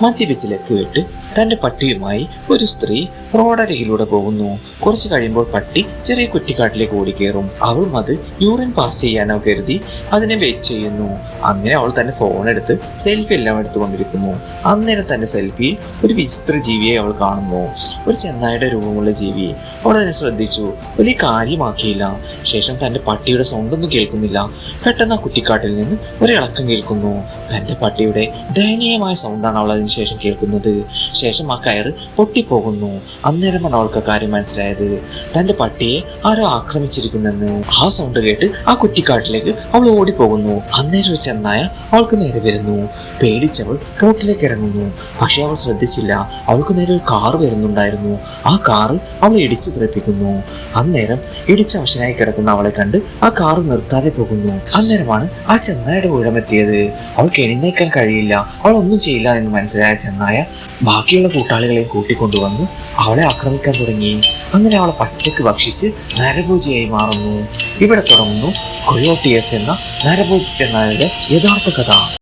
മദ്യപിച്ച് കേട്ട് തന്റെ പട്ടിയുമായി ഒരു സ്ത്രീ റോഡരികിലൂടെ പോകുന്നു. കുറച്ച് കഴിയുമ്പോൾ പട്ടി ചെറിയ കുറ്റിക്കാട്ടിലേക്ക് ഓടിക്കേറും. അവളും അത് യൂറിൻ പാസ് ചെയ്യാനോ കരുതി അതിനെ വെയിറ്റ് ചെയ്യുന്നു. അങ്ങനെ അവൾ തന്റെ ഫോൺ എടുത്ത് സെൽഫി എല്ലാം എടുത്തുകൊണ്ടിരിക്കുന്നു. അന്നേരം തന്റെ സെൽഫിയിൽ ഒരു വിചിത്ര ജീവിയെ അവൾ കാണുന്നു. ഒരു ചെന്നായുടെ രൂപമുള്ള ജീവി. അവൾ അതിനെ ശ്രദ്ധിച്ചു, വലിയ കാര്യമാക്കിയില്ല. ശേഷം തന്റെ പട്ടിയുടെ സൗണ്ടൊന്നും കേൾക്കുന്നില്ല. പെട്ടെന്ന് ആ കുറ്റിക്കാട്ടിൽ നിന്ന് ഒരു ഇളക്കം കേൾക്കുന്നു. തന്റെ പട്ടിയുടെ ദയനീയമായ സൗണ്ടാണ് അവൾ അതിന് ശേഷം കേൾക്കുന്നത്. ശേഷം ആ കയറ് പൊട്ടിപ്പോകുന്നു. അന്നേരമാണ് അവൾക്ക് കാര്യം മനസ്സിലായത്, തന്റെ പട്ടിയെ ആരോ ആക്രമിച്ചിരിക്കുന്നെന്ന്. ആ സൗണ്ട് കേട്ട് ആ കുറ്റിക്കാട്ടിലേക്ക് അവൾ ഓടിപ്പോകുന്നു. അന്നേരം ഒരു ചെന്നായ അവൾക്ക് നേരെ വരുന്നു. പേടിച്ചവൾ റോട്ടിലേക്ക് ഇറങ്ങുന്നു. പക്ഷെ അവൾ ശ്രദ്ധിച്ചില്ല, അവൾക്ക് നേരെ ഒരു കാറ് വരുന്നുണ്ടായിരുന്നു. ആ കാറ് അവളെ ഇടിച്ചു തെറിപ്പിക്കുന്നു. അന്നേരം ഇടിച്ചവശനായി കിടക്കുന്ന അവളെ കണ്ട് ആ കാറ് നിർത്താതെ പോകുന്നു. അന്നേരമാണ് ആ ചെന്നായുടെ ഊഴമെത്തിയത്. അവൾക്ക് എഴുന്നേക്കാൻ കഴിയില്ല, അവൾ ഒന്നും ചെയ്യില്ല എന്ന് മനസ്സിലായ ചെന്നായ ബാക്കിയുള്ള കൂട്ടാളികളെയും കൂട്ടിക്കൊണ്ടുവന്ന് അവളെ ആക്രമിക്കാൻ തുടങ്ങി. അങ്ങനെ അവളെ പച്ചക്ക് ഭക്ഷിച്ച് നരഭോജിയായി മാറുന്നു. ഇവിടെ തുടങ്ങുന്നു കൊയോട്ടിയസ് എന്ന നരഭോജി ചെന്നായയുടെ യഥാർത്ഥ കഥ.